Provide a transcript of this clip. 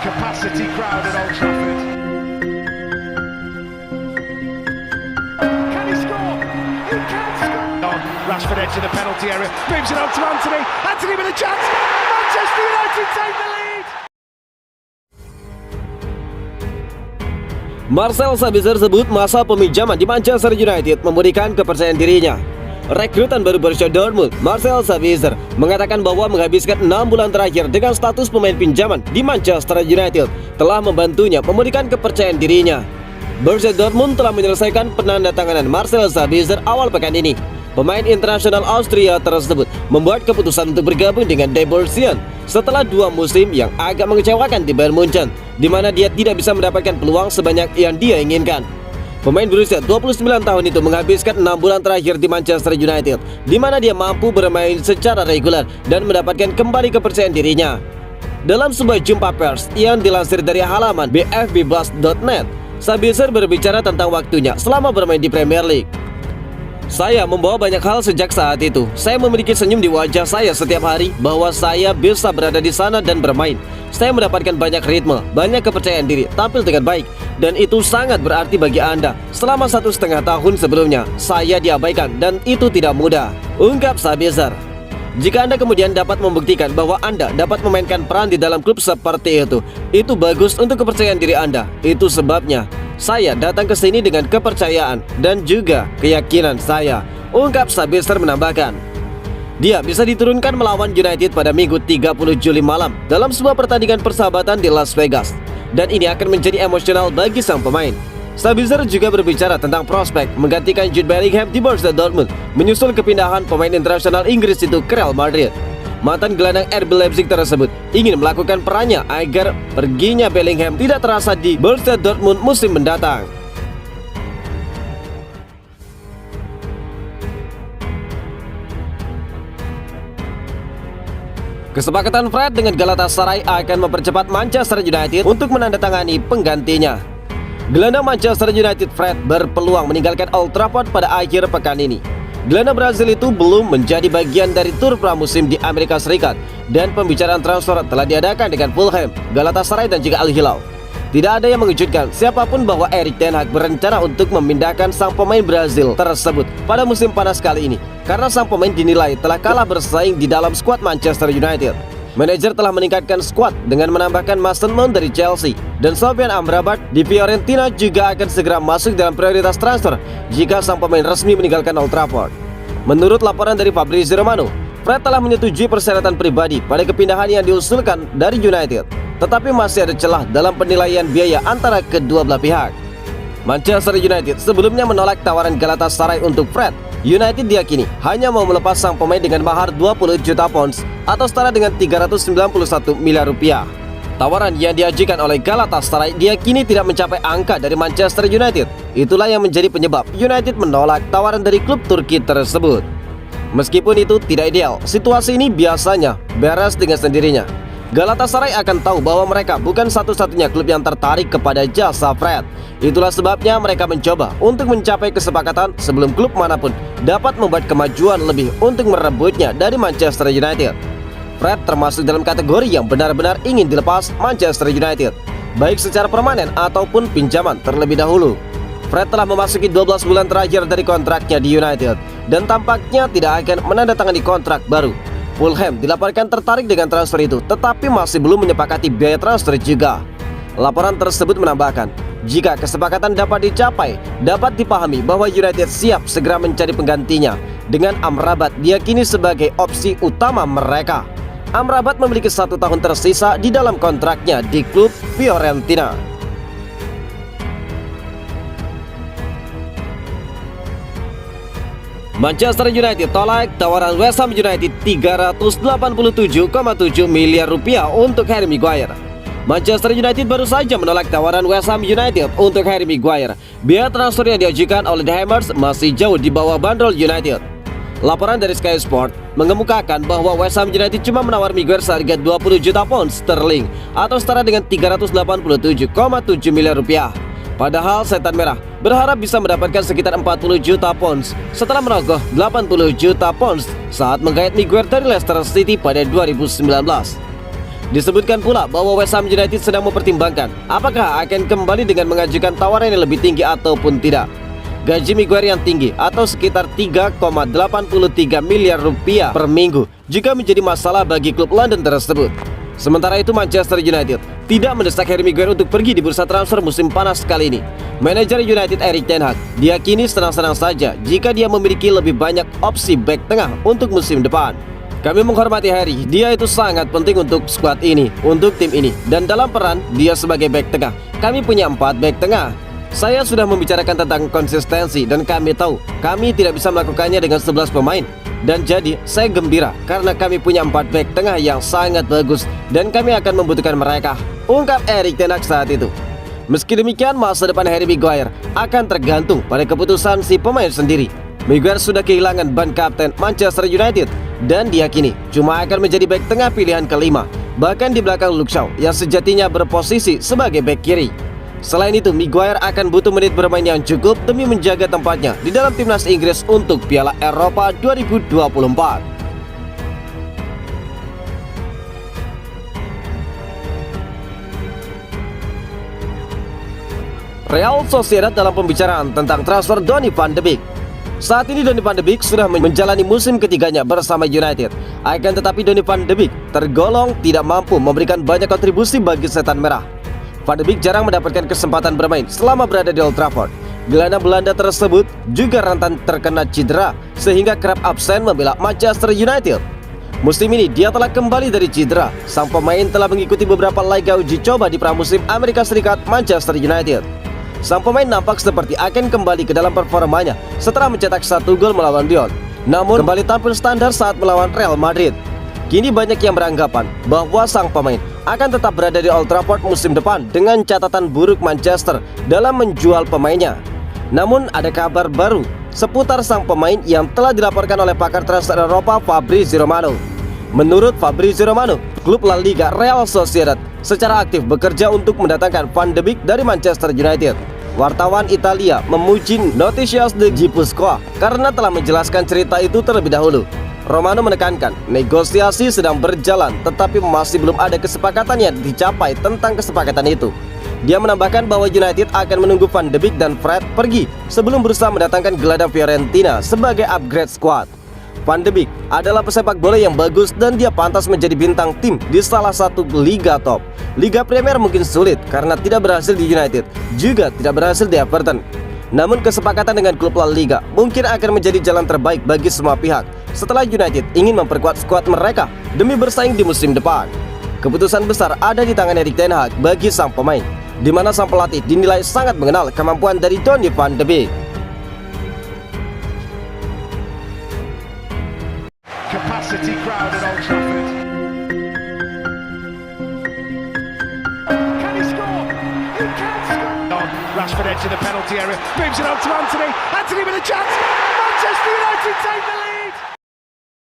capacity crowd at Old Trafford. Can he score? He can score! Rashford edge of the penalty area, moves it on to Anthony. Anthony with a chance. Manchester United take the lead. Marcel Sabitzer sebut masa peminjaman di Manchester United memberikan kepercayaan dirinya. Rekrutan baru Borussia Dortmund, Marcel Sabitzer, mengatakan bahwa menghabiskan 6 bulan terakhir dengan status pemain pinjaman di Manchester United telah membantunya memberikan kepercayaan dirinya. Borussia Dortmund telah menyelesaikan penandatanganan Marcel Sabitzer awal pekan ini. Pemain internasional Austria tersebut membuat keputusan untuk bergabung dengan Die Borussia setelah 2 musim yang agak mengecewakan di Bayern Munchen, di mana dia tidak bisa mendapatkan peluang sebanyak yang dia inginkan. Pemain berusia 29 tahun itu menghabiskan 6 bulan terakhir di Manchester United, di mana dia mampu bermain secara reguler dan mendapatkan kembali kepercayaan dirinya. Dalam sebuah jumpa pers yang dilansir dari halaman bfbbus.net, Sabitzer berbicara tentang waktunya selama bermain di Premier League. Saya membawa banyak hal sejak saat itu. Saya memiliki senyum di wajah saya setiap hari bahwa saya bisa berada di sana dan bermain. Saya mendapatkan banyak ritme, banyak kepercayaan diri, tampil dengan baik. Dan itu sangat berarti bagi Anda. Selama 1,5 tahun sebelumnya, saya diabaikan dan itu tidak mudah, ungkap Sabitzer. Jika Anda kemudian dapat membuktikan bahwa Anda dapat memainkan peran di dalam klub seperti itu bagus untuk kepercayaan diri Anda. Itu sebabnya saya datang ke sini dengan kepercayaan dan juga keyakinan saya, ungkap Sabitzer menambahkan. Dia bisa diturunkan melawan United pada Minggu 30 Juli malam dalam sebuah pertandingan persahabatan di Las Vegas. Dan ini akan menjadi emosional bagi sang pemain. Sabitzer juga berbicara tentang prospek menggantikan Jude Bellingham di Borussia Dortmund menyusul kepindahan pemain internasional Inggris itu ke Real Madrid. Mantan gelandang RB Leipzig tersebut ingin melakukan perannya agar perginya Bellingham tidak terasa di Borussia Dortmund musim mendatang. Kesepakatan Fred dengan Galatasaray akan mempercepat Manchester United untuk menandatangani penggantinya. Gelandang Manchester United Fred berpeluang meninggalkan Old Trafford pada akhir pekan ini. Gelandang Brazil itu belum menjadi bagian dari tur pramusim di Amerika Serikat dan pembicaraan transfer telah diadakan dengan Fulham, Galatasaray dan juga Al Hilal. Tidak ada yang mengejutkan siapapun bahwa Erik ten Hag berencana untuk memindahkan sang pemain Brazil tersebut pada musim panas kali ini karena sang pemain dinilai telah kalah bersaing di dalam skuad Manchester United. Manajer telah meningkatkan skuad dengan menambahkan Mason Mount dari Chelsea dan Sofyan Amrabat di Fiorentina juga akan segera masuk dalam prioritas transfer jika sang pemain resmi meninggalkan Old Trafford. Menurut laporan dari Fabrizio Romano, Fred telah menyetujui persyaratan pribadi pada kepindahan yang diusulkan dari United, tetapi masih ada celah dalam penilaian biaya antara kedua belah pihak. Manchester United sebelumnya menolak tawaran Galatasaray untuk Fred. United diyakini hanya mau melepas sang pemain dengan mahar 20 juta pounds atau setara dengan 391 miliar rupiah. Tawaran yang diajukan oleh Galatasaray diyakini tidak mencapai angka dari Manchester United. Itulah yang menjadi penyebab United menolak tawaran dari klub Turki tersebut. Meskipun itu tidak ideal, situasi ini biasanya beres dengan sendirinya. Galatasaray akan tahu bahwa mereka bukan satu-satunya klub yang tertarik kepada jasa Fred. Itulah sebabnya mereka mencoba untuk mencapai kesepakatan sebelum klub manapun dapat membuat kemajuan lebih untuk merebutnya dari Manchester United. Fred termasuk dalam kategori yang benar-benar ingin dilepas Manchester United, baik secara permanen ataupun pinjaman terlebih dahulu. Fred telah memasuki 12 bulan terakhir dari kontraknya di United dan tampaknya tidak akan menandatangani kontrak baru. Fulham dilaporkan tertarik dengan transfer itu, tetapi masih belum menyepakati biaya transfer juga. Laporan tersebut menambahkan, jika kesepakatan dapat dicapai, dapat dipahami bahwa United siap segera mencari penggantinya, dengan Amrabat diyakini sebagai opsi utama mereka. Amrabat memiliki 1 tahun tersisa di dalam kontraknya di klub Fiorentina. Manchester United tolak tawaran West Ham United 387,7 miliar rupiah untuk Harry Maguire. Manchester United baru saja menolak tawaran West Ham United untuk Harry Maguire. Biaya transfer yang diajukan oleh The Hammers masih jauh di bawah bandrol United. Laporan dari Sky Sport mengemukakan bahwa West Ham United cuma menawar Maguire seharga 20 juta pound sterling atau setara dengan 387,7 miliar rupiah. Padahal Setan Merah berharap bisa mendapatkan sekitar 40 juta pounds setelah merogoh 80 juta pounds saat menggait Maguire dari Leicester City pada 2019. Disebutkan pula bahwa West Ham United sedang mempertimbangkan apakah akan kembali dengan mengajukan tawaran yang lebih tinggi ataupun tidak. Gaji Maguire yang tinggi atau sekitar 3,83 miliar rupiah per minggu juga menjadi masalah bagi klub London tersebut. Sementara itu Manchester United tidak mendesak Harry Maguire untuk pergi di bursa transfer musim panas kali ini. Manajer United Erik ten Hag diyakini senang-senang saja jika dia memiliki lebih banyak opsi bek tengah untuk musim depan. Kami menghormati Harry, dia itu sangat penting untuk skuad ini, untuk tim ini. Dan dalam peran dia sebagai bek tengah, kami punya 4 bek tengah. Saya sudah membicarakan tentang konsistensi dan kami tahu kami tidak bisa melakukannya dengan 11 pemain. Dan jadi saya gembira karena kami punya 4 bek tengah yang sangat bagus dan kami akan membutuhkan mereka, ungkap Erik ten Hag saat itu. Meski demikian, masa depan Harry Maguire akan tergantung pada keputusan si pemain sendiri. Maguire sudah kehilangan ban kapten Manchester United dan diyakini cuma akan menjadi bek tengah pilihan kelima, bahkan di belakang Luke Shaw yang sejatinya berposisi sebagai bek kiri. Selain itu, Maguire akan butuh menit bermain yang cukup demi menjaga tempatnya di dalam timnas Inggris untuk Piala Eropa 2024. Real Sociedad dalam pembicaraan tentang transfer Donny van de Beek. Saat ini Donny van de Beek sudah menjalani musim ketiganya bersama United. Akan tetapi Donny van de Beek tergolong tidak mampu memberikan banyak kontribusi bagi Setan Merah. Van de Beek jarang mendapatkan kesempatan bermain selama berada di Old Trafford. Gelandang Belanda tersebut juga rentan terkena cedera sehingga kerap absen membela Manchester United. Musim ini dia telah kembali dari cedera. Sang pemain telah mengikuti beberapa laga uji coba di pramusim Amerika Serikat Manchester United. Sang pemain nampak seperti akan kembali ke dalam performanya setelah mencetak 1 gol melawan Lyon, namun kembali tampil standar saat melawan Real Madrid. Kini banyak yang beranggapan bahwa sang pemain akan tetap berada di Old Trafford musim depan dengan catatan buruk Manchester dalam menjual pemainnya. Namun ada kabar baru seputar sang pemain yang telah dilaporkan oleh pakar transfer Eropa Fabrizio Romano. Menurut Fabrizio Romano, klub La Liga Real Sociedad secara aktif bekerja untuk mendatangkan Van de Beek dari Manchester United. Wartawan Italia memuji Noticias de Gipuzkoa karena telah menjelaskan cerita itu terlebih dahulu. Romano menekankan negosiasi sedang berjalan tetapi masih belum ada kesepakatan yang dicapai tentang kesepakatan itu. Dia menambahkan bahwa United akan menunggu Van de Beek dan Fred pergi sebelum berusaha mendatangkan gelandang Fiorentina sebagai upgrade squad. Van de Beek adalah pesepak bola yang bagus dan dia pantas menjadi bintang tim di salah satu liga top. Liga Premier mungkin sulit karena tidak berhasil di United, juga tidak berhasil di Everton. Namun kesepakatan dengan klub La Liga mungkin akan menjadi jalan terbaik bagi semua pihak setelah United ingin memperkuat skuad mereka demi bersaing di musim depan. Keputusan besar ada di tangan Erik ten Hag bagi sang pemain, di mana sang pelatih dinilai sangat mengenal kemampuan dari Donny van de Beek. Capacity crowd at Old Trafford. Can he score? He can score! Rashford edge of the penalty area, moves it on to Anthony. Anthony with a chance. Manchester United take the lead.